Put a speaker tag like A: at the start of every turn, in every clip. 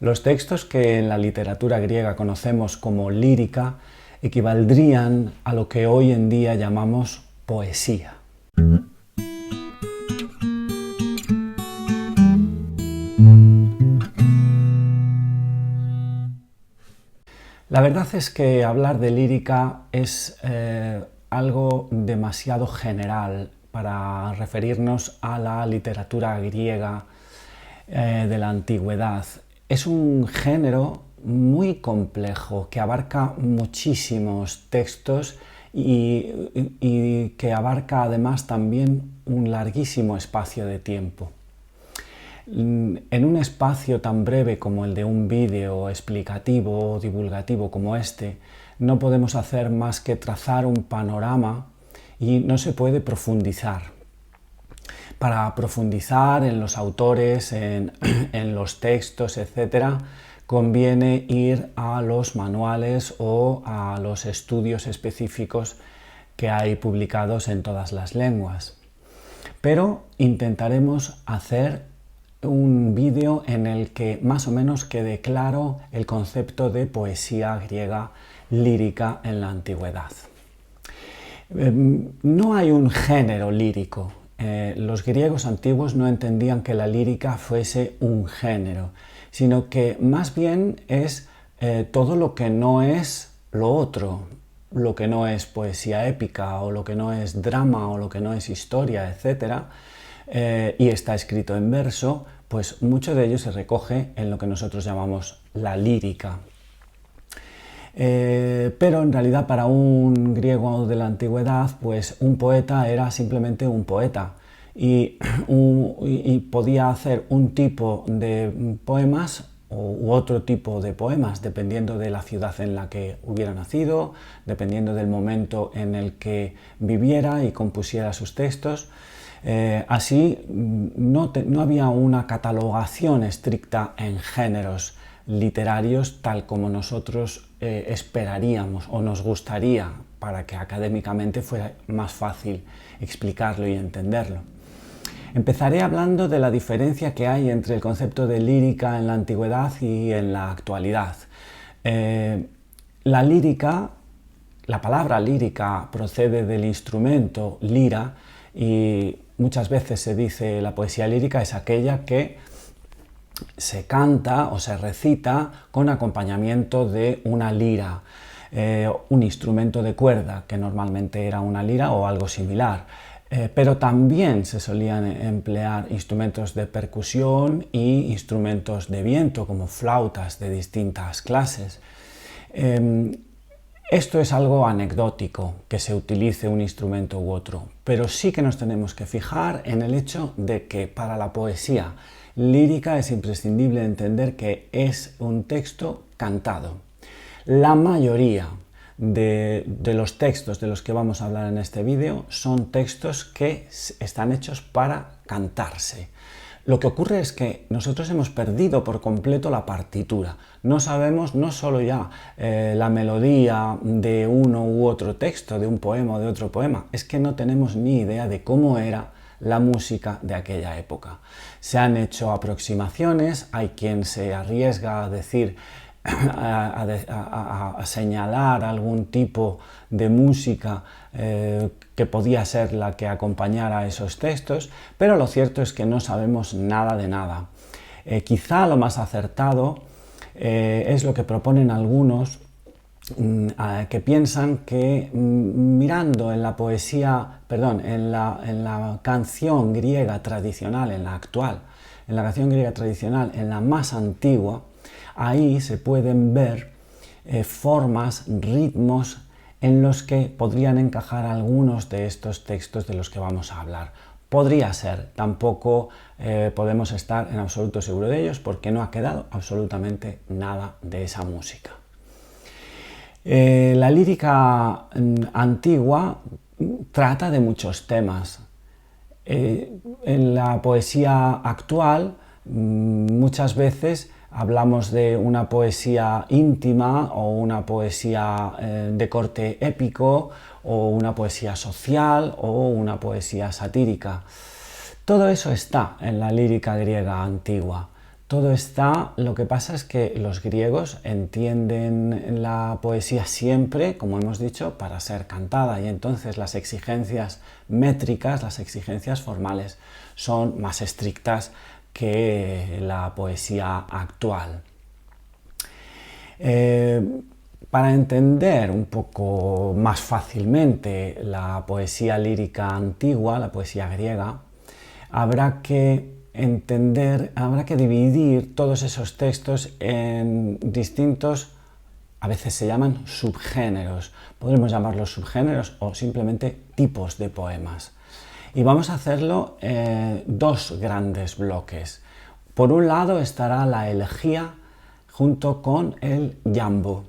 A: Los textos que en la literatura griega conocemos como lírica equivaldrían a lo que hoy en día llamamos poesía. La verdad es que hablar de lírica es algo demasiado general para referirnos a la literatura griega de la antigüedad. Es un género muy complejo que abarca muchísimos textos y que abarca además también un larguísimo espacio de tiempo. En un espacio tan breve como el de un vídeo explicativo o divulgativo como este, no podemos hacer más que trazar un panorama y no se puede profundizar. Para profundizar en los autores, en los textos, etc., conviene ir a los manuales o a los estudios específicos que hay publicados en todas las lenguas. Pero intentaremos hacer un vídeo en el que más o menos quede claro el concepto de poesía griega lírica en la antigüedad. No hay un género lírico. Los griegos antiguos no entendían que la lírica fuese un género, sino que más bien es todo lo que no es lo otro, lo que no es poesía épica o lo que no es drama o lo que no es historia, etc., y está escrito en verso, pues mucho de ello se recoge en lo que nosotros llamamos la lírica. Pero en realidad para un griego de la antigüedad, pues un poeta era simplemente un poeta y podía hacer un tipo de poemas u otro tipo de poemas, dependiendo de la ciudad en la que hubiera nacido, dependiendo del momento en el que viviera y compusiera sus textos. Así no había una catalogación estricta en géneros literarios tal como nosotros esperaríamos o nos gustaría para que académicamente fuera más fácil explicarlo y entenderlo. Empezaré hablando de la diferencia que hay entre el concepto de lírica en la antigüedad y en la actualidad. La lírica, la palabra lírica procede del instrumento lira y muchas veces se dice la poesía lírica es aquella que se canta o se recita con acompañamiento de una lira, un instrumento de cuerda que normalmente era una lira o algo similar. Pero también se solían emplear instrumentos de percusión y instrumentos de viento como flautas de distintas clases. Esto es algo anecdótico, que se utilice un instrumento u otro, pero sí que nos tenemos que fijar en el hecho de que para la poesía lírica es imprescindible entender que es un texto cantado. La mayoría de los textos de los que vamos a hablar en este vídeo son textos que están hechos para cantarse. Lo que ocurre es que nosotros hemos perdido por completo la partitura. No sabemos no solo ya la melodía de uno u otro texto, de un poema o de otro poema, es que no tenemos ni idea de cómo era la música de aquella época. Se han hecho aproximaciones, hay quien se arriesga a decir, a señalar algún tipo de música que podía ser la que acompañara a esos textos, pero lo cierto es que no sabemos nada de nada. Quizá lo más acertado es lo que proponen algunos que piensan que mirando en la poesía, en la canción griega tradicional, en la actual, en la canción griega tradicional, en la más antigua, ahí se pueden ver formas, ritmos en los que podrían encajar algunos de estos textos de los que vamos a hablar. Podría ser, tampoco podemos estar en absoluto seguros de ellos porque no ha quedado absolutamente nada de esa música. La lírica antigua trata de muchos temas. En la poesía actual muchas veces hablamos de una poesía íntima o una poesía de corte épico o una poesía social o una poesía satírica. Todo eso está en la lírica griega antigua. Lo que pasa es que los griegos entienden la poesía siempre, como hemos dicho, para ser cantada, y entonces las exigencias métricas, las exigencias formales, son más estrictas que la poesía actual. Para entender un poco más fácilmente la poesía lírica antigua, la poesía griega, habrá que dividir todos esos textos en distintos, a veces se llaman subgéneros, podremos llamarlos subgéneros o simplemente tipos de poemas. Y vamos a hacerlo en dos grandes bloques. Por un lado estará la elegía junto con el iambo,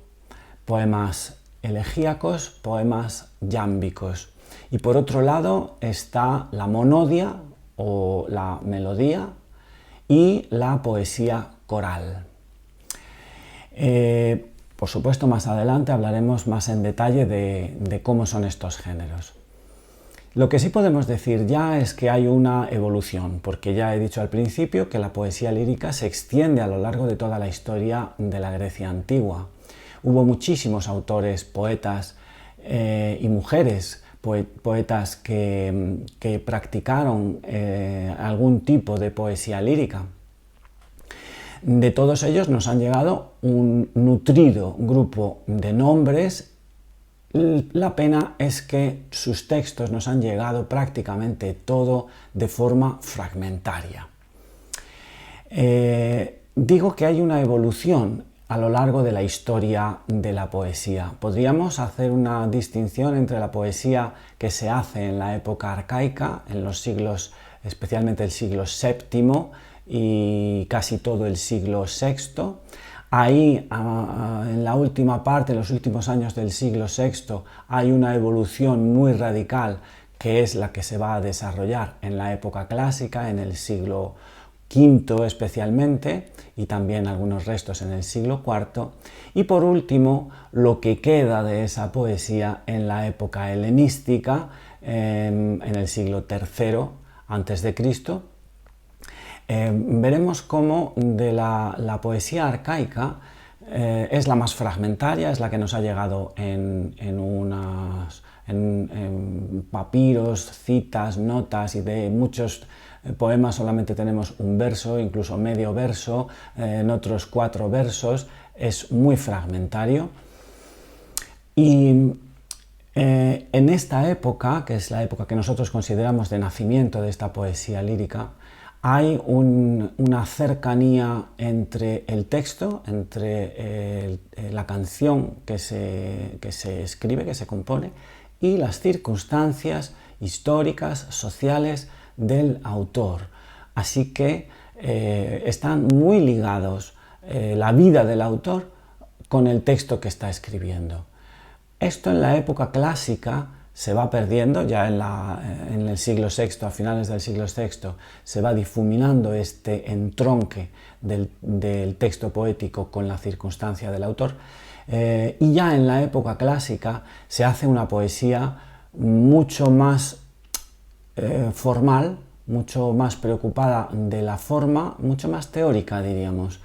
A: poemas elegíacos, poemas iámbicos. Y por otro lado está la monodia o la melodía y la poesía coral. Por supuesto, más adelante hablaremos más en detalle de cómo son estos géneros. Lo que sí podemos decir ya es que hay una evolución, porque ya he dicho al principio que la poesía lírica se extiende a lo largo de toda la historia de la Grecia antigua. Hubo muchísimos autores, poetas y mujeres, poetas que practicaron algún tipo de poesía lírica. De todos ellos nos han llegado un nutrido grupo de nombres. La pena es que sus textos nos han llegado prácticamente todo de forma fragmentaria. Digo que hay una evolución a lo largo de la historia de la poesía. Podríamos hacer una distinción entre la poesía que se hace en la época arcaica, en los siglos, especialmente el siglo VII y casi todo el siglo VI. Ahí, en la última parte, en los últimos años del siglo VI, hay una evolución muy radical que es la que se va a desarrollar en la época clásica, en el siglo V especialmente, y también algunos restos en el siglo IV. Y por último, lo que queda de esa poesía en la época helenística, en el siglo III a.C., veremos cómo de la poesía arcaica es la más fragmentaria, es la que nos ha llegado en papiros, citas, notas, y de muchos poemas solamente tenemos un verso, incluso medio verso, en otros 4 versos, es muy fragmentario. Y en esta época, que es la época que nosotros consideramos de nacimiento de esta poesía lírica, hay una cercanía entre el texto, entre la canción que se escribe, que se compone, y las circunstancias históricas, sociales del autor. Así que están muy ligados la vida del autor con el texto que está escribiendo. Esto en la época clásica se va perdiendo, ya en el siglo VI, a finales del siglo VI, se va difuminando este entronque del texto poético con la circunstancia del autor, y ya en la época clásica se hace una poesía mucho más formal, mucho más preocupada de la forma, mucho más teórica, diríamos,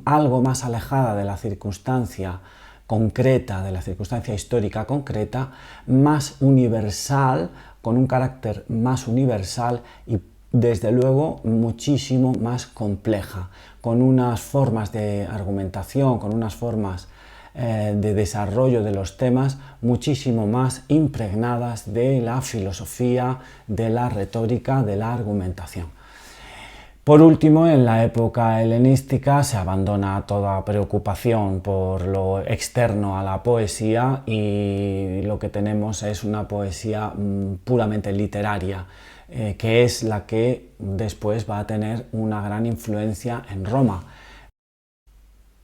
A: algo más alejada de la circunstancia concreta, de la circunstancia histórica concreta, más universal, con un carácter más universal y desde luego muchísimo más compleja, con unas formas de argumentación, con unas formas de desarrollo de los temas muchísimo más impregnadas de la filosofía, de la retórica, de la argumentación. Por último, en la época helenística se abandona toda preocupación por lo externo a la poesía y lo que tenemos es una poesía puramente literaria, que es la que después va a tener una gran influencia en Roma.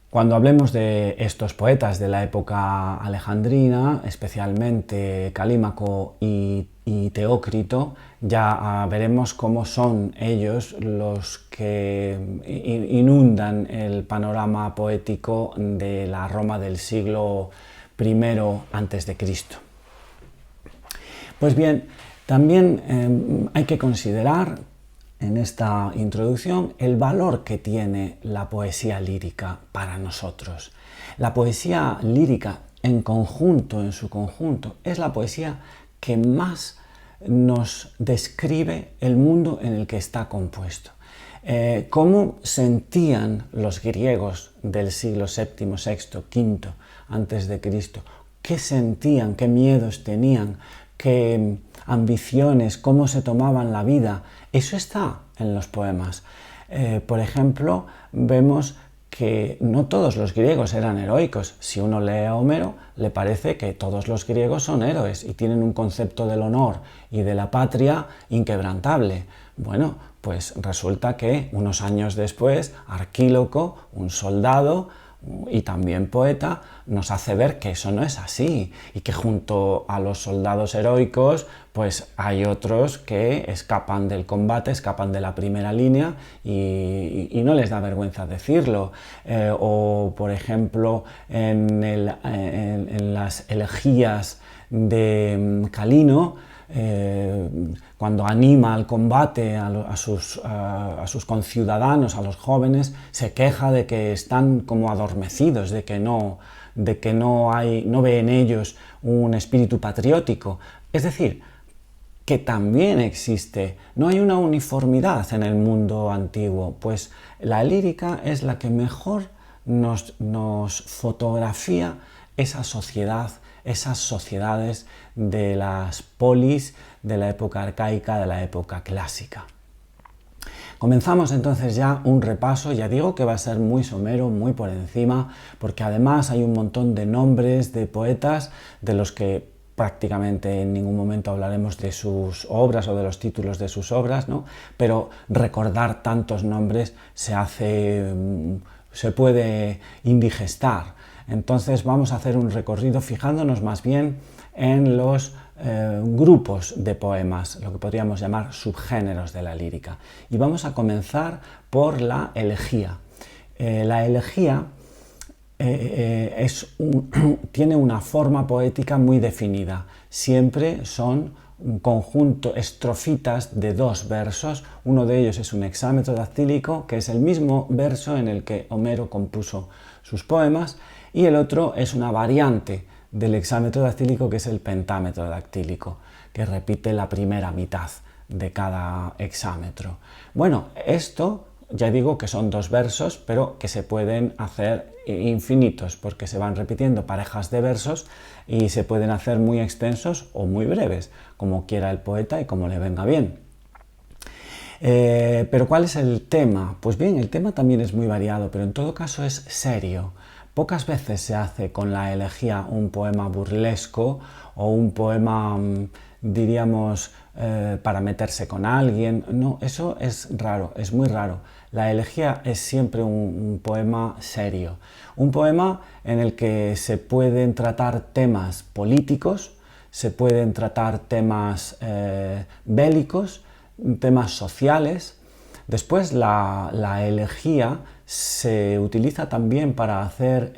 A: Cuando hablemos de estos poetas de la época alejandrina, especialmente Calímaco y Teócrito, ya veremos cómo son ellos los que inundan el panorama poético de la Roma del siglo I a.C. Pues bien, también hay que considerar en esta introducción el valor que tiene la poesía lírica para nosotros. La poesía lírica en su conjunto, es la poesía que más nos describe el mundo en el que está compuesto. Cómo sentían los griegos del siglo VII, VI, V antes de Cristo, qué sentían, qué miedos tenían, qué ambiciones, cómo se tomaban la vida. Eso está en los poemas. Por ejemplo, vemos que no todos los griegos eran heroicos. Si uno lee a Homero, le parece que todos los griegos son héroes y tienen un concepto del honor y de la patria inquebrantable. Bueno, pues resulta que unos años después, Arquíloco, un soldado y también poeta, nos hace ver que eso no es así y que junto a los soldados heroicos pues hay otros que escapan del combate, escapan de la primera línea y no les da vergüenza decirlo. O por ejemplo en las elegías de Calino, cuando anima al combate a sus conciudadanos, a los jóvenes, se queja de que están como adormecidos, de que no ve en ellos un espíritu patriótico. Es decir, que también existe, no hay una uniformidad en el mundo antiguo, pues la lírica es la que mejor nos fotografía esa sociedad, esas sociedades de las polis de la época arcaica, de la época clásica. Comenzamos entonces ya un repaso, ya digo que va a ser muy somero, muy por encima, porque además hay un montón de nombres de poetas de los que prácticamente en ningún momento hablaremos de sus obras o de los títulos de sus obras, ¿no? Pero recordar tantos nombres se puede indigestar. Entonces vamos a hacer un recorrido fijándonos más bien en los grupos de poemas, lo que podríamos llamar subgéneros de la lírica. Y vamos a comenzar por la elegía. La elegía tiene una forma poética muy definida. Siempre son un conjunto, estrofitas de dos versos. Uno de ellos es un hexámetro dactílico, que es el mismo verso en el que Homero compuso sus poemas, y el otro es una variante del hexámetro dactílico, que es el pentámetro dactílico, que repite la primera mitad de cada hexámetro. Bueno, esto ya digo que son dos versos, pero que se pueden hacer infinitos, porque se van repitiendo parejas de versos y se pueden hacer muy extensos o muy breves, como quiera el poeta y como le venga bien. Pero ¿cuál es el tema? Pues bien, el tema también es muy variado, pero en todo caso es serio. Pocas veces se hace con la elegía un poema burlesco o un poema, diríamos, para meterse con alguien. No, eso es raro, es muy raro. La elegía es siempre un poema serio, un poema en el que se pueden tratar temas políticos, se pueden tratar temas bélicos, temas sociales. Después la elegía se utiliza también para hacer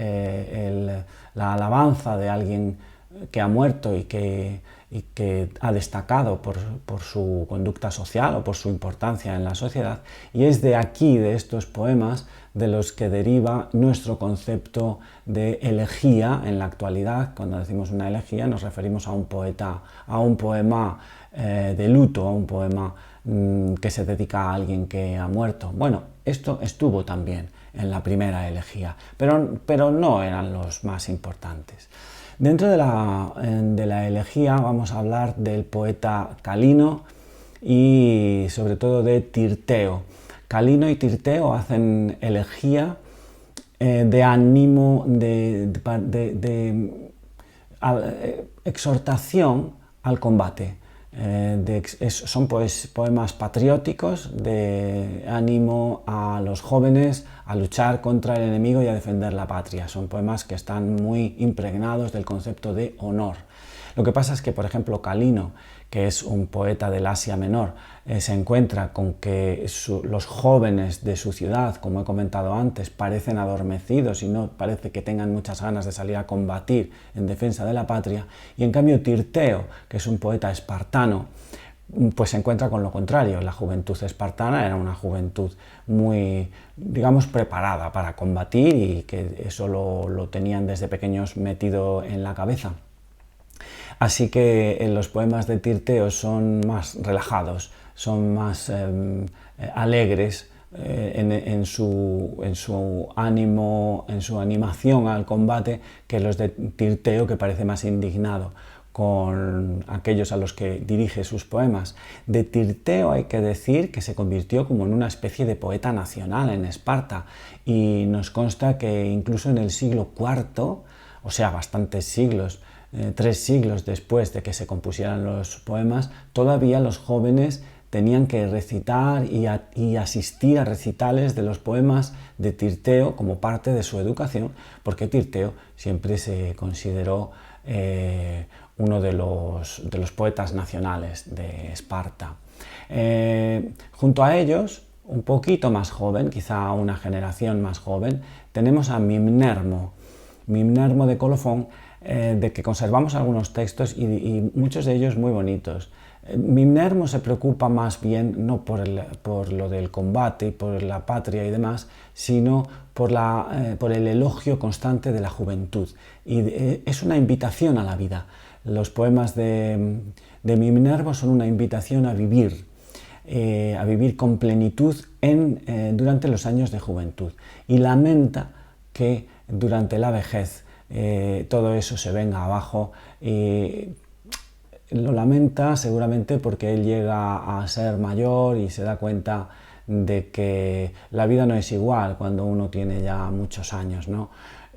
A: la alabanza de alguien que ha muerto y que ha destacado por su conducta social o por su importancia en la sociedad, y es de aquí, de estos poemas, de los que deriva nuestro concepto de elegía en la actualidad. Cuando decimos una elegía nos referimos a un poema de luto, a un poema que se dedica a alguien que ha muerto. Bueno, esto estuvo también en la primera elegía, pero no eran los más importantes. Dentro de la elegía vamos a hablar del poeta Calino y sobre todo de Tirteo. Calino y Tirteo hacen elegía de ánimo, de exhortación al combate. Son poemas patrióticos de ánimo a los jóvenes a luchar contra el enemigo y a defender la patria. Son poemas que están muy impregnados del concepto de honor. Lo que pasa es que, por ejemplo, Calino, que es un poeta del Asia Menor, se encuentra con que los jóvenes de su ciudad, como he comentado antes, parecen adormecidos y no parece que tengan muchas ganas de salir a combatir en defensa de la patria, y en cambio Tirteo, que es un poeta espartano, pues se encuentra con lo contrario. La juventud espartana era una juventud muy, digamos, preparada para combatir y que eso lo tenían desde pequeños metido en la cabeza. Así que los poemas de Tirteo son más relajados, son más alegres en su ánimo, en su animación al combate, que los de Tirteo, que parece más indignado con aquellos a los que dirige sus poemas. De Tirteo hay que decir que se convirtió como en una especie de poeta nacional en Esparta, y nos consta que incluso en el siglo IV, o sea, bastantes siglos, 3 siglos después de que se compusieran los poemas, todavía los jóvenes tenían que recitar y asistir a recitales de los poemas de Tirteo como parte de su educación, porque Tirteo siempre se consideró uno de los poetas nacionales de Esparta. Junto a ellos, un poquito más joven, quizá una generación más joven, tenemos a Mimnermo de Colofón, de que conservamos algunos textos y muchos de ellos muy bonitos. Mimnermo se preocupa más bien no por lo del combate y por la patria y demás, sino por el elogio constante de la juventud. Y es una invitación a la vida. Los poemas de Mimnermo son una invitación a vivir con plenitud durante los años de juventud. Y lamenta que durante la vejez todo eso se venga abajo, y lo lamenta seguramente porque él llega a ser mayor y se da cuenta de que la vida no es igual cuando uno tiene ya muchos años, ¿no?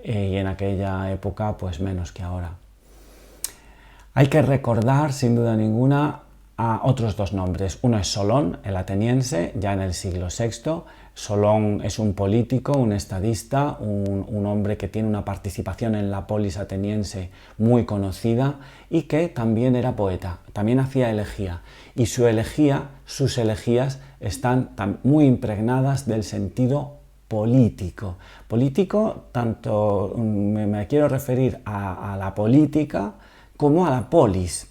A: Y en aquella época pues menos que ahora. Hay que recordar sin duda ninguna a otros dos nombres. Uno es Solón, el ateniense, ya en el siglo VI. Solón es un político, un estadista, un hombre que tiene una participación en la polis ateniense muy conocida y que también era poeta, también hacía elegía. Y sus elegías están muy impregnadas del sentido político. Político, tanto me quiero referir a la política como a la polis.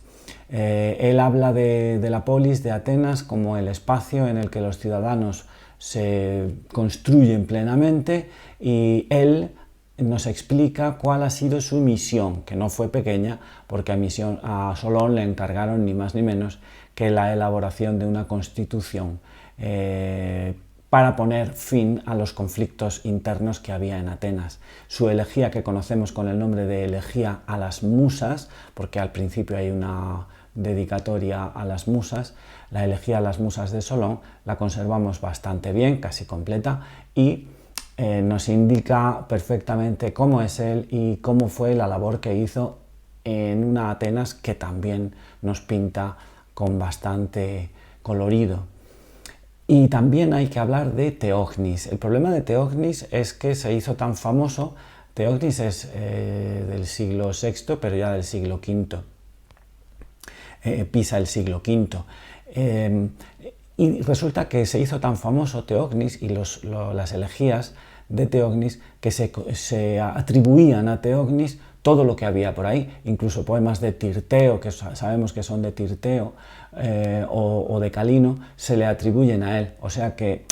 A: Él habla de la polis de Atenas como el espacio en el que los ciudadanos se construyen plenamente, y él nos explica cuál ha sido su misión, que no fue pequeña, porque a Solón le encargaron ni más ni menos que la elaboración de una constitución para poner fin a los conflictos internos que había en Atenas. Su elegía, que conocemos con el nombre de Elegía a las Musas, porque al principio hay una dedicatoria a las musas, la Elegía a las Musas de Solón, la conservamos bastante bien, casi completa, y nos indica perfectamente cómo es él y cómo fue la labor que hizo en una Atenas que también nos pinta con bastante colorido. Y también hay que hablar de Teognis. El problema de Teognis es que se hizo tan famoso. Teognis es del siglo VI, pero ya del siglo V. Pisa el siglo V. Y resulta que se hizo tan famoso Teognis y las elegías de Teognis que se atribuían a Teognis todo lo que había por ahí, incluso poemas de Tirteo, que sabemos que son de Tirteo, o de Calino, se le atribuyen a él. O sea que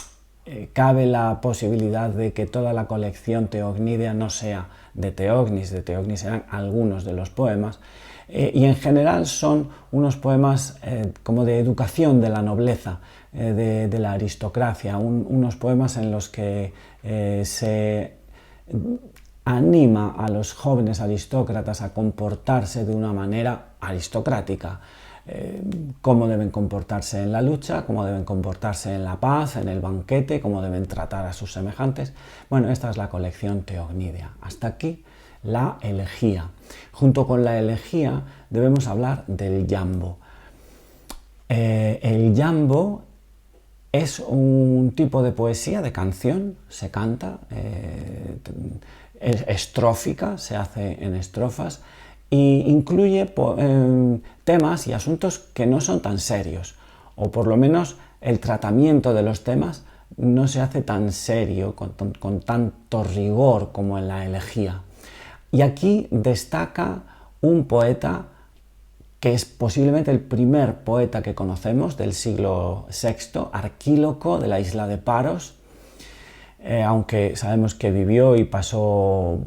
A: cabe la posibilidad de que toda la colección teognídea no sea de Teognis eran algunos de los poemas, y en general son unos poemas como de educación de la nobleza, de la aristocracia, unos poemas en los que se anima a los jóvenes aristócratas a comportarse de una manera aristocrática, cómo deben comportarse en la lucha, cómo deben comportarse en la paz, en el banquete, cómo deben tratar a sus semejantes. Bueno, esta es la colección teognídea. Hasta aquí la elegía. Junto con la elegía debemos hablar del jambo. El jambo es un tipo de poesía, de canción, se canta, es estrófica, se hace en estrofas, e incluye temas y asuntos que no son tan serios, o por lo menos el tratamiento de los temas no se hace tan serio, con tanto rigor como en la elegía. Y aquí destaca un poeta que es posiblemente el primer poeta que conocemos del siglo VI, Arquíloco, de la isla de Paros, aunque sabemos que vivió y pasó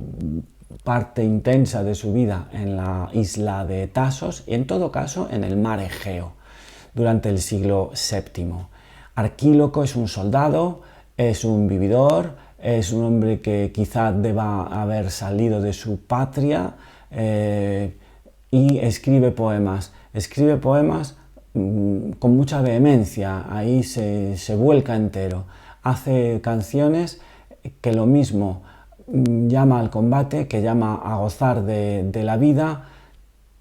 A: parte intensa de su vida en la isla de Tasos y en todo caso en el mar Egeo durante el siglo VII. Arquíloco es un soldado, es un vividor, es un hombre que quizá deba haber salido de su patria y escribe poemas. Escribe poemas con mucha vehemencia, ahí se vuelca entero. Hace canciones que lo mismo llama al combate, que llama a gozar de la vida,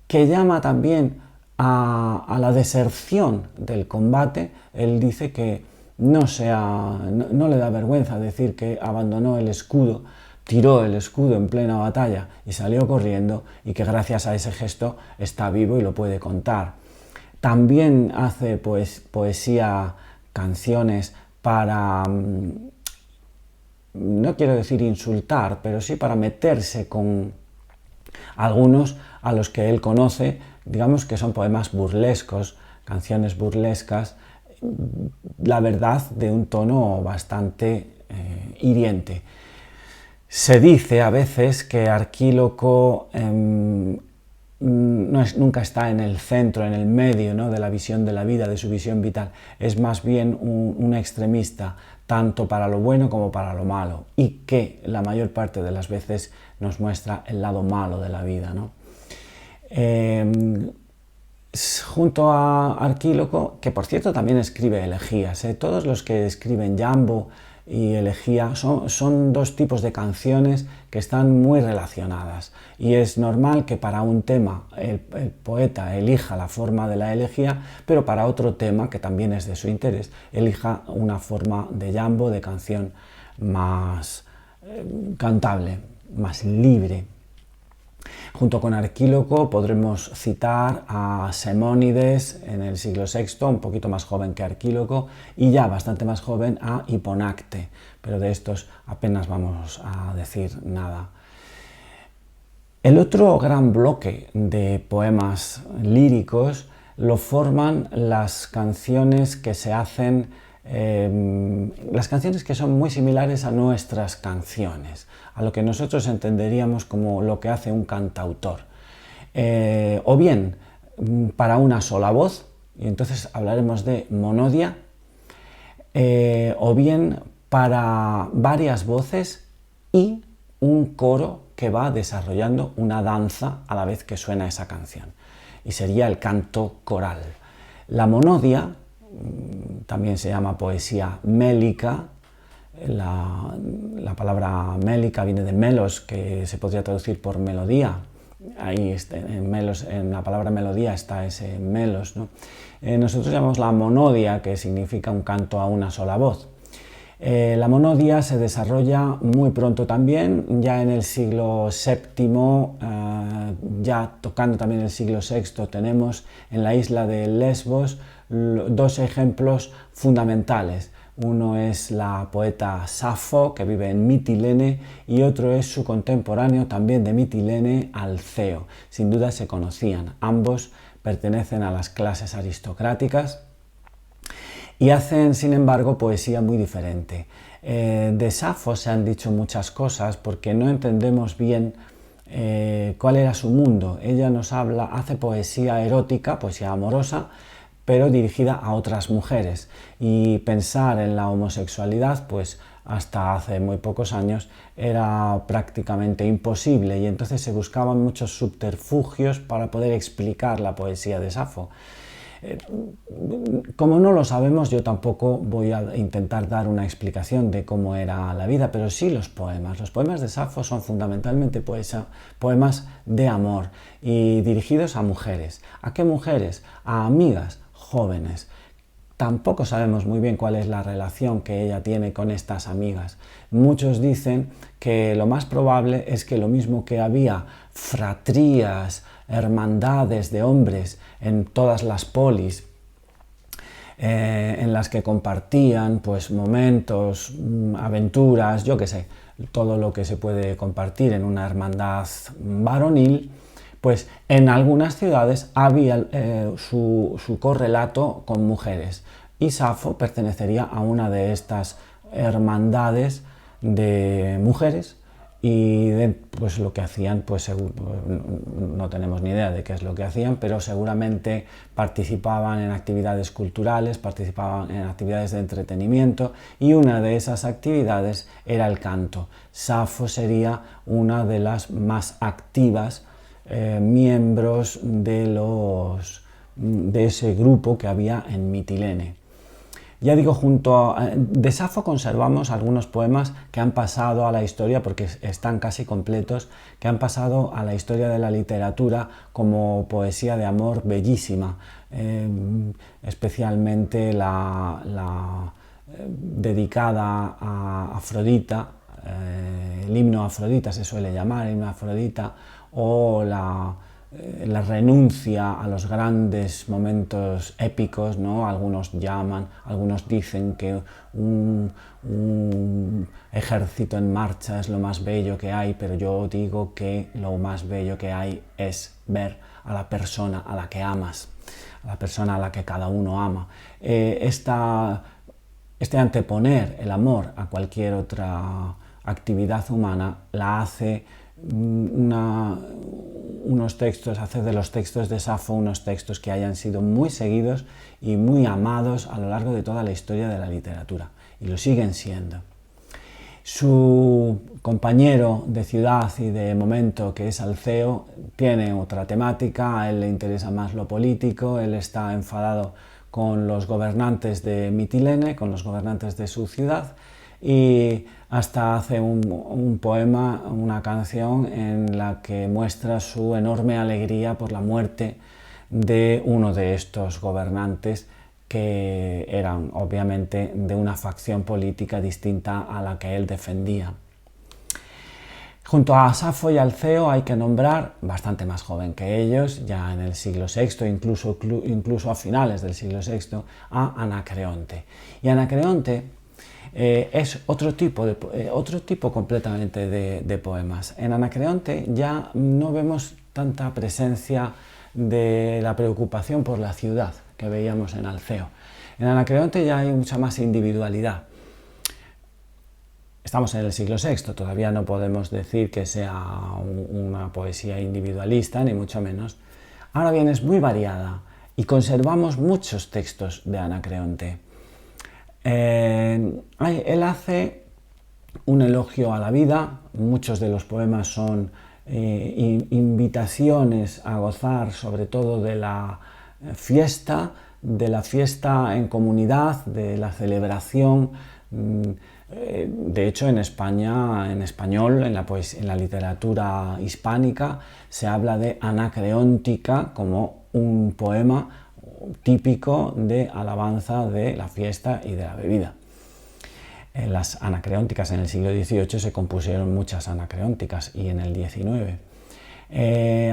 A: que llama también a la deserción del combate. Él dice que no le da vergüenza decir que abandonó el escudo, tiró el escudo en plena batalla y salió corriendo, y que gracias a ese gesto está vivo y lo puede contar. También hace poesía, canciones para, no quiero decir insultar, pero sí para meterse con algunos a los que él conoce, digamos que son poemas burlescos, canciones burlescas, la verdad de un tono bastante hiriente. Se dice a veces que Arquíloco nunca está en el centro, en el medio, ¿no?, de la visión de la vida, de su visión vital. Es más bien un extremista, tanto para lo bueno como para lo malo, y que la mayor parte de las veces nos muestra el lado malo de la vida, ¿no? Junto a Arquíloco, que por cierto también escribe elegías, todos los que escriben Yambo y elegía son dos tipos de canciones que están muy relacionadas, y es normal que para un tema el poeta elija la forma de la elegía, pero para otro tema que también es de su interés elija una forma de Yambo, de canción más cantable, más libre. Junto con Arquíloco podremos citar a Semónides en el siglo VI, un poquito más joven que Arquíloco, y ya bastante más joven a Hiponacte, pero de estos apenas vamos a decir nada. El otro gran bloque de poemas líricos lo forman las canciones que se hacen, las canciones que son muy similares a nuestras canciones, a lo que nosotros entenderíamos como lo que hace un cantautor, o bien para una sola voz, y entonces hablaremos de monodia, o bien para varias voces y un coro que va desarrollando una danza a la vez que suena esa canción, y sería el canto coral. La monodia también se llama poesía mélica. La palabra mélica viene de melos, que se podría traducir por melodía. Ahí en la palabra melodía está ese melos, ¿no? Nosotros llamamos la monodia, que significa un canto a una sola voz. La monodia se desarrolla muy pronto también, ya en el siglo VII, ya tocando también el siglo VI, tenemos en la isla de Lesbos dos ejemplos fundamentales. Uno es la poeta Safo, que vive en Mitilene, y otro es su contemporáneo, también de Mitilene, Alceo. Sin duda se conocían, ambos pertenecen a las clases aristocráticas y hacen, sin embargo, poesía muy diferente. De Safo se han dicho muchas cosas porque no entendemos bien cuál era su mundo. Ella nos hace poesía erótica, poesía amorosa, pero dirigida a otras mujeres, y pensar en la homosexualidad, pues hasta hace muy pocos años era prácticamente imposible, y entonces se buscaban muchos subterfugios para poder explicar la poesía de Safo. Como no lo sabemos, yo tampoco voy a intentar dar una explicación de cómo era la vida, pero sí los poemas. Los poemas de Safo son fundamentalmente poemas de amor y dirigidos a mujeres. ¿A qué mujeres? A amigas jóvenes. Tampoco sabemos muy bien cuál es la relación que ella tiene con estas amigas. Muchos dicen que lo más probable es que lo mismo que había fratrías, hermandades de hombres en todas las polis, en las que compartían pues momentos, aventuras, yo qué sé, todo lo que se puede compartir en una hermandad varonil, Pues en algunas ciudades había su correlato con mujeres y Safo pertenecería a una de estas hermandades de mujeres y pues lo que hacían, pues no tenemos ni idea de qué es lo que hacían, pero seguramente participaban en actividades culturales, participaban en actividades de entretenimiento y una de esas actividades era el canto. Safo sería una de las más activas miembros de ese grupo que había en Mitilene. Ya digo, de Safo conservamos algunos poemas que han pasado a la historia, porque están casi completos, que han pasado a la historia de la literatura como poesía de amor bellísima, especialmente la dedicada a Afrodita, el himno a Afrodita se suele llamar, el himno a Afrodita, o la renuncia a los grandes momentos épicos, ¿no? Algunos dicen que un ejército en marcha es lo más bello que hay, pero yo digo que lo más bello que hay es ver a la persona a la que amas, a la persona a la que cada uno ama. Este anteponer el amor a cualquier otra actividad humana la hace hacer de los textos de Safo unos textos que hayan sido muy seguidos y muy amados a lo largo de toda la historia de la literatura, y lo siguen siendo. Su compañero de ciudad y de momento, que es Alceo, tiene otra temática, a él le interesa más lo político, él está enfadado con los gobernantes de Mitilene, con los gobernantes de su ciudad, y hasta hace un poema, una canción en la que muestra su enorme alegría por la muerte de uno de estos gobernantes que eran obviamente de una facción política distinta a la que él defendía. Junto a Safo y Alceo hay que nombrar, bastante más joven que ellos, ya en el siglo VI, incluso a finales del siglo VI, a Anacreonte. Y Anacreonte es otro tipo completamente de poemas. En Anacreonte ya no vemos tanta presencia de la preocupación por la ciudad que veíamos en Alceo. En Anacreonte ya hay mucha más individualidad. Estamos en el siglo VI, todavía no podemos decir que sea una poesía individualista, ni mucho menos. Ahora bien, es muy variada y conservamos muchos textos de Anacreonte. Él hace un elogio a la vida, muchos de los poemas son invitaciones a gozar sobre todo de la fiesta en comunidad, de la celebración. De hecho, en España, en español, en la literatura hispánica, se habla de anacreóntica como un poema típico de alabanza de la fiesta y de la bebida. Las anacreónticas en el siglo XVIII se compusieron muchas anacreónticas y en el XIX.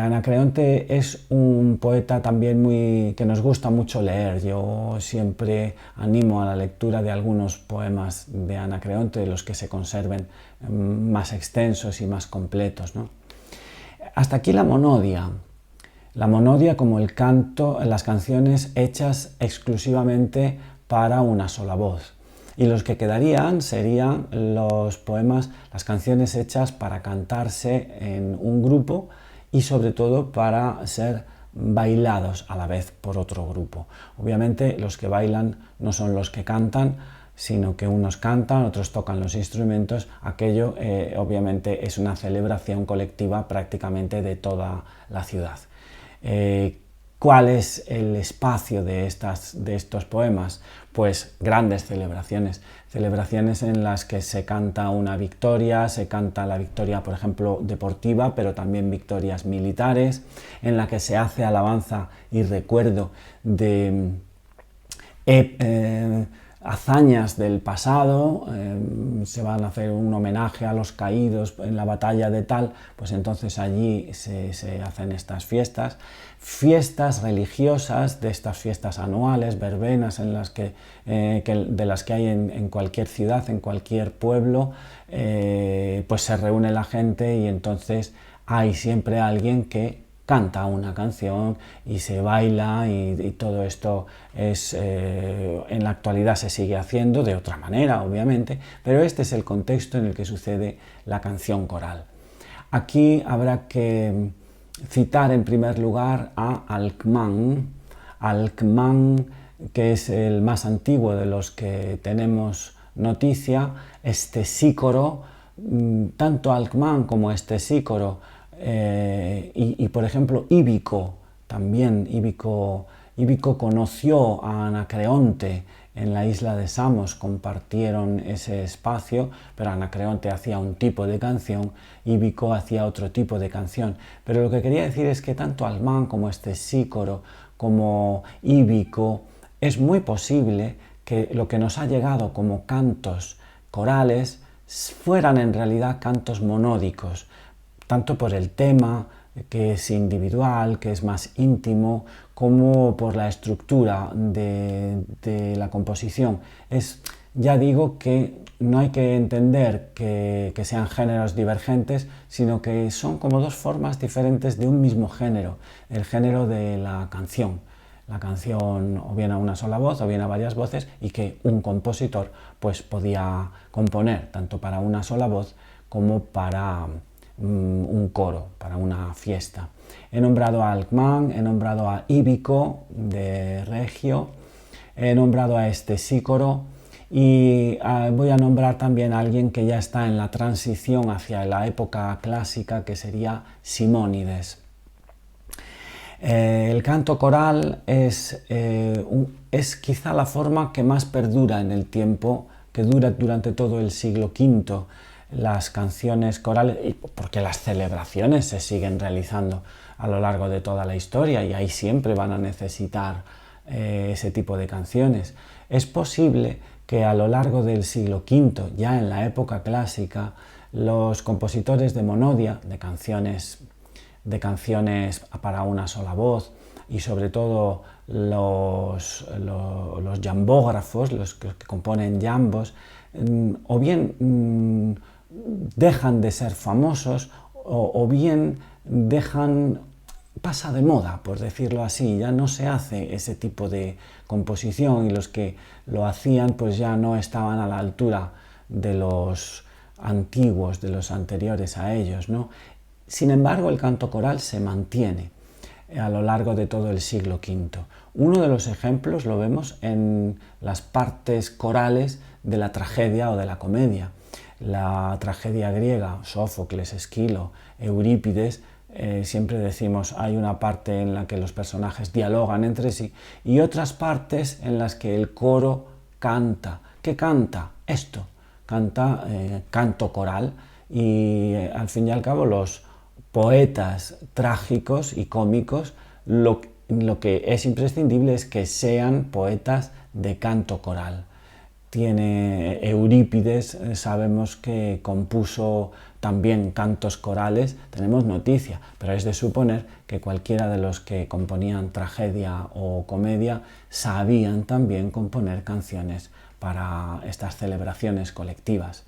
A: Anacreonte es un poeta también que nos gusta mucho leer. Yo siempre animo a la lectura de algunos poemas de Anacreonte, de los que se conserven más extensos y más completos, ¿no? Hasta aquí la monodia. La monodia como el canto, las canciones hechas exclusivamente para una sola voz. Y los que quedarían serían los poemas, las canciones hechas para cantarse en un grupo y sobre todo para ser bailados a la vez por otro grupo. Obviamente los que bailan no son los que cantan, sino que unos cantan, otros tocan los instrumentos. Aquello obviamente es una celebración colectiva prácticamente de toda la ciudad. ¿Cuál es el espacio de estos poemas? Pues grandes celebraciones en las que se canta una victoria, se canta la victoria, por ejemplo, deportiva, pero también victorias militares, en la que se hace alabanza y recuerdo de hazañas del pasado, se van a hacer un homenaje a los caídos en la batalla de tal, pues entonces allí se hacen estas fiestas religiosas, de estas fiestas anuales, verbenas, de las que hay en cualquier ciudad, en cualquier pueblo, pues se reúne la gente y entonces hay siempre alguien que canta una canción y se baila y todo esto es, en la actualidad se sigue haciendo de otra manera, obviamente, pero este es el contexto en el que sucede la canción coral. Aquí habrá que citar en primer lugar a Alcmán, que es el más antiguo de los que tenemos noticia. Estesícoro, tanto Alcmán como Estesícoro y por ejemplo Íbico, también Íbico conoció a Anacreonte en la isla de Samos, compartieron ese espacio, pero Anacreonte hacía un tipo de canción, Íbico hacía otro tipo de canción. Pero lo que quería decir es que tanto Alcmán como Estesícoro como Íbico, es muy posible que lo que nos ha llegado como cantos corales fueran en realidad cantos monódicos, tanto por el tema, que es individual, que es más íntimo, como por la estructura de la composición. Ya digo que no hay que entender que sean géneros divergentes, sino que son como dos formas diferentes de un mismo género, el género de la canción. La canción o bien a una sola voz o bien a varias voces, y que un compositor pues podía componer tanto para una sola voz como para un coro, para una fiesta. He nombrado a Alcmán, he nombrado a Íbico de Regio, he nombrado a Estesícoro y voy a nombrar también a alguien que ya está en la transición hacia la época clásica, que sería Simónides. El canto coral es quizá la forma que más perdura en el tiempo, que dura durante todo el siglo V. Las canciones corales, porque las celebraciones se siguen realizando a lo largo de toda la historia y ahí siempre van a necesitar ese tipo de canciones. Es posible que a lo largo del siglo V, ya en la época clásica, los compositores de monodia, de canciones para una sola voz, y sobre todo los jambógrafos, los que componen jambos, o bien dejan de ser famosos o bien pasa de moda, por decirlo así, ya no se hace ese tipo de composición y los que lo hacían pues ya no estaban a la altura de los antiguos, de los anteriores a ellos, ¿no? Sin embargo, el canto coral se mantiene a lo largo de todo el siglo V. Uno de los ejemplos lo vemos en las partes corales de la tragedia o de la comedia. La tragedia griega, Sófocles, Esquilo, Eurípides, siempre decimos hay una parte en la que los personajes dialogan entre sí y otras partes en las que el coro canta. ¿Qué canta? Esto, canta canto coral, y al fin y al cabo los poetas trágicos y cómicos lo que es imprescindible es que sean poetas de canto coral. Eurípides, sabemos que compuso también cantos corales, tenemos noticia, pero es de suponer que cualquiera de los que componían tragedia o comedia sabían también componer canciones para estas celebraciones colectivas.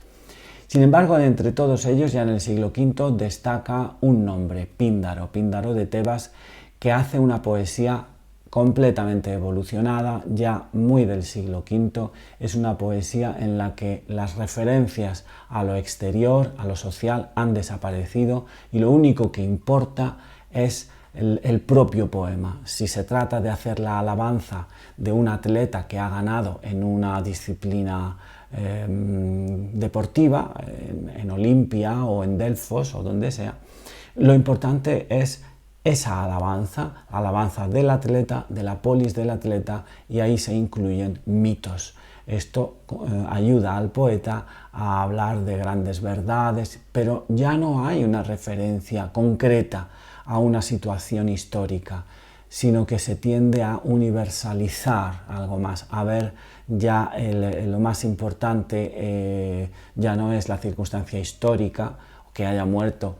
A: Sin embargo, de entre todos ellos, ya en el siglo V, destaca un nombre, Píndaro de Tebas, que hace una poesía completamente evolucionada, ya muy del siglo V. Es una poesía en la que las referencias a lo exterior, a lo social, han desaparecido y lo único que importa es el propio poema. Si se trata de hacer la alabanza de un atleta que ha ganado en una disciplina deportiva, en Olimpia o en Delfos o donde sea, lo importante es esa alabanza del atleta, de la polis del atleta, y ahí se incluyen mitos. Esto ayuda al poeta a hablar de grandes verdades, pero ya no hay una referencia concreta a una situación histórica, sino que se tiende a universalizar algo más, a ver ya lo más importante ya no es la circunstancia histórica, que haya muerto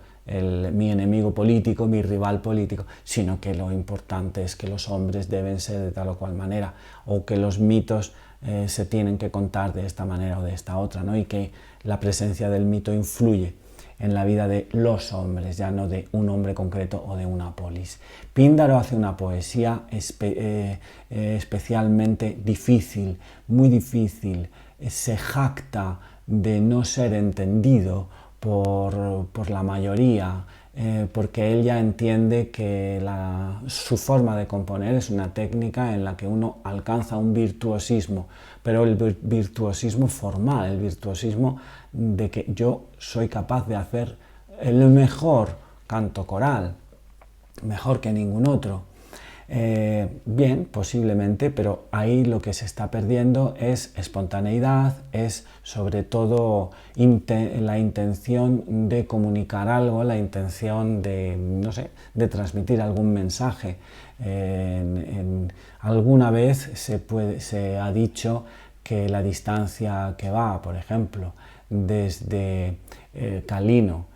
A: mi enemigo político, mi rival político, sino que lo importante es que los hombres deben ser de tal o cual manera, o que los mitos se tienen que contar de esta manera o de esta otra, ¿no? Y que la presencia del mito influye en la vida de los hombres, ya no de un hombre concreto o de una polis. Píndaro hace una poesía especialmente difícil, muy difícil, se jacta de no ser entendido por la mayoría, porque él ya entiende que su forma de componer es una técnica en la que uno alcanza un virtuosismo, pero el virtuosismo formal, el virtuosismo de que yo soy capaz de hacer el mejor canto coral, mejor que ningún otro. Bien, posiblemente, pero ahí lo que se está perdiendo es espontaneidad, es sobre todo la intención de comunicar algo, la intención de, no sé, de transmitir algún mensaje. Alguna vez se ha dicho que la distancia que va, por ejemplo, desde Calino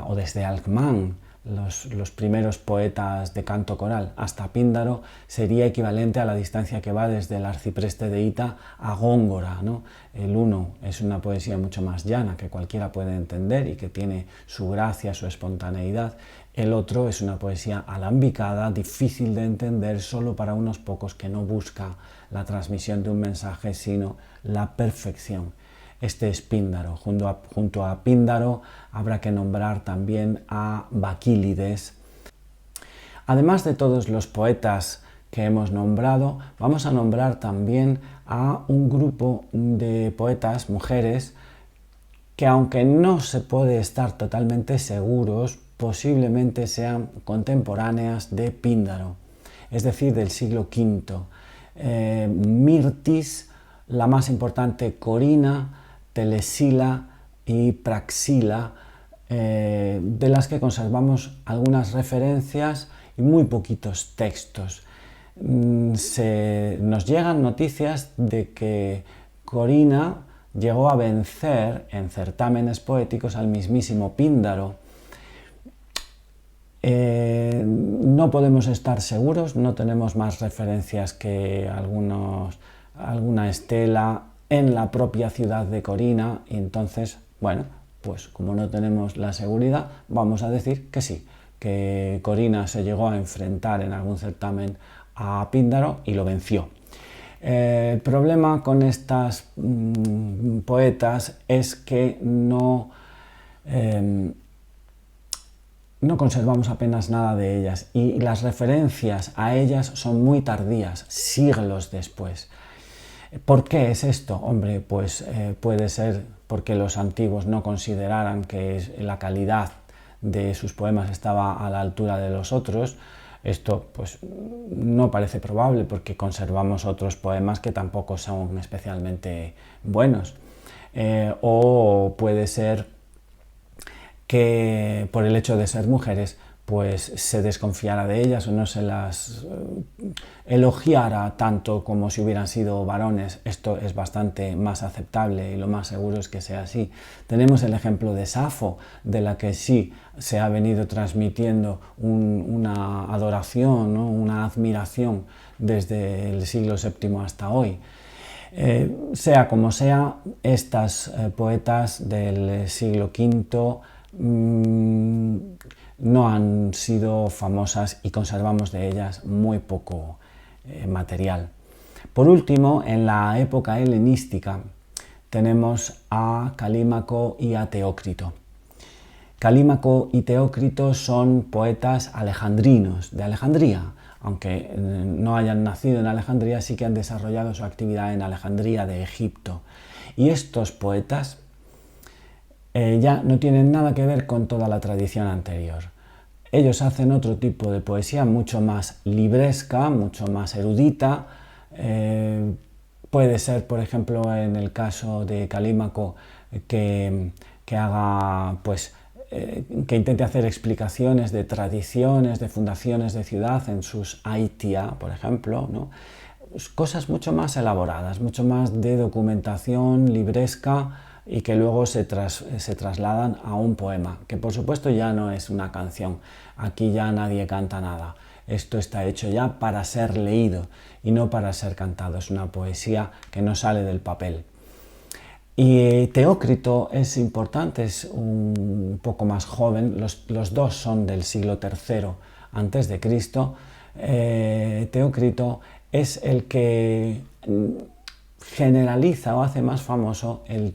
A: o desde Alcmán, los primeros poetas de canto coral, hasta Píndaro, sería equivalente a la distancia que va desde el arcipreste de Ita a Góngora, ¿no? El uno es una poesía mucho más llana, que cualquiera puede entender y que tiene su gracia, su espontaneidad. El otro es una poesía alambicada, difícil de entender, solo para unos pocos, que no busca la transmisión de un mensaje, sino la perfección. Este es Píndaro. Junto a Píndaro habrá que nombrar también a Baquílides. Además de todos los poetas que hemos nombrado, vamos a nombrar también a un grupo de poetas, mujeres, que aunque no se puede estar totalmente seguros, posiblemente sean contemporáneas de Píndaro, es decir, del siglo V. Mirtis, la más importante Corina, Telesila y Praxila, de las que conservamos algunas referencias y muy poquitos textos. Nos llegan noticias de que Corina llegó a vencer en certámenes poéticos al mismísimo Píndaro. No podemos estar seguros, no tenemos más referencias que alguna estela en la propia ciudad de Corina, y entonces, bueno, pues como no tenemos la seguridad, vamos a decir que sí, que Corina se llegó a enfrentar en algún certamen a Píndaro y lo venció. El problema con estas poetas es que no conservamos apenas nada de ellas, y las referencias a ellas son muy tardías, siglos después. ¿Por qué es esto? Hombre, pues puede ser porque los antiguos no consideraran que la calidad de sus poemas estaba a la altura de los otros. Esto pues no parece probable, porque conservamos otros poemas que tampoco son especialmente buenos. O puede ser que por el hecho de ser mujeres pues se desconfiara de ellas o no se las elogiara tanto como si hubieran sido varones. Esto es bastante más aceptable y lo más seguro es que sea así. Tenemos el ejemplo de Safo, de la que sí se ha venido transmitiendo una adoración, ¿no? Una admiración desde el siglo VII hasta hoy. Sea como sea, estas poetas del siglo V no han sido famosas y conservamos de ellas muy poco material. Por último, en la época helenística tenemos a Calímaco y a Teócrito. Calímaco y Teócrito son poetas alejandrinos, de Alejandría. Aunque no hayan nacido en Alejandría, sí que han desarrollado su actividad en Alejandría de Egipto. Y estos poetas ya no tienen nada que ver con toda la tradición anterior. Ellos hacen otro tipo de poesía mucho más libresca, mucho más erudita. Puede ser, por ejemplo, en el caso de Calímaco, que haga, pues, que intente hacer explicaciones de tradiciones, de fundaciones de ciudad en sus Aitia, por ejemplo, ¿no? Cosas mucho más elaboradas, mucho más de documentación libresca, y que luego se trasladan a un poema, que por supuesto ya no es una canción. Aquí ya nadie canta nada. Esto está hecho ya para ser leído y no para ser cantado. Es una poesía que no sale del papel. Y Teócrito es importante, es un poco más joven, los dos son del siglo III antes de Cristo. Teócrito es el que generaliza o hace más famoso el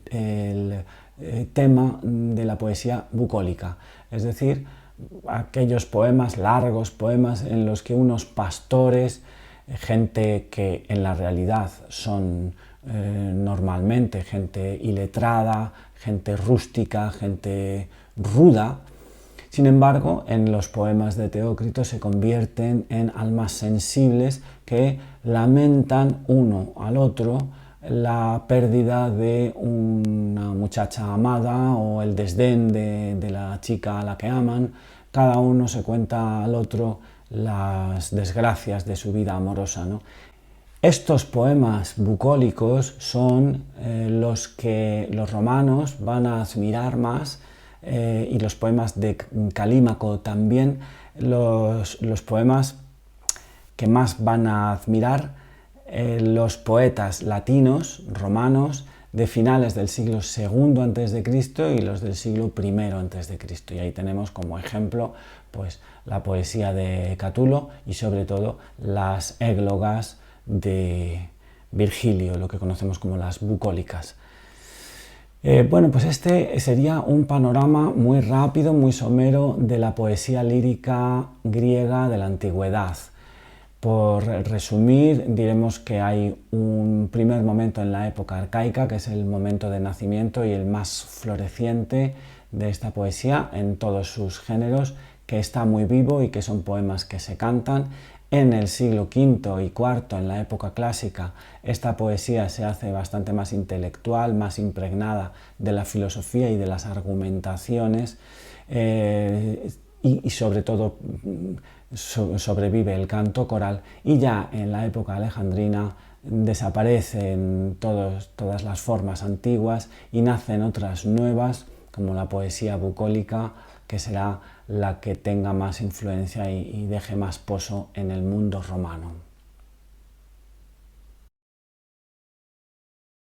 A: tema de la poesía bucólica, es decir, aquellos poemas largos, poemas en los que unos pastores, gente que en la realidad son normalmente gente iletrada, gente rústica, gente ruda, sin embargo, en los poemas de Teócrito se convierten en almas sensibles que lamentan uno al otro la pérdida de una muchacha amada o el desdén de la chica a la que aman. Cada uno se cuenta al otro las desgracias de su vida amorosa, ¿no? Estos poemas bucólicos son los que los romanos van a admirar más, y los poemas de Calímaco también, los poemas que más van a admirar los poetas latinos, romanos, de finales del siglo II a.C. y los del siglo I a.C. Y ahí tenemos como ejemplo pues, la poesía de Catulo y sobre todo las églogas de Virgilio, lo que conocemos como las bucólicas. Bueno, pues este sería un panorama muy rápido, muy somero de la poesía lírica griega de la antigüedad. Por resumir, diremos que hay un primer momento en la época arcaica, que es el momento de nacimiento y el más floreciente de esta poesía en todos sus géneros, que está muy vivo y que son poemas que se cantan. En el siglo V y IV, en la época clásica, esta poesía se hace bastante más intelectual, más impregnada de la filosofía y de las argumentaciones, y sobre todo sobrevive el canto coral, y ya en la época alejandrina desaparecen todas las formas antiguas y nacen otras nuevas, como la poesía bucólica, que será la que tenga más influencia y deje más pozo en el mundo romano.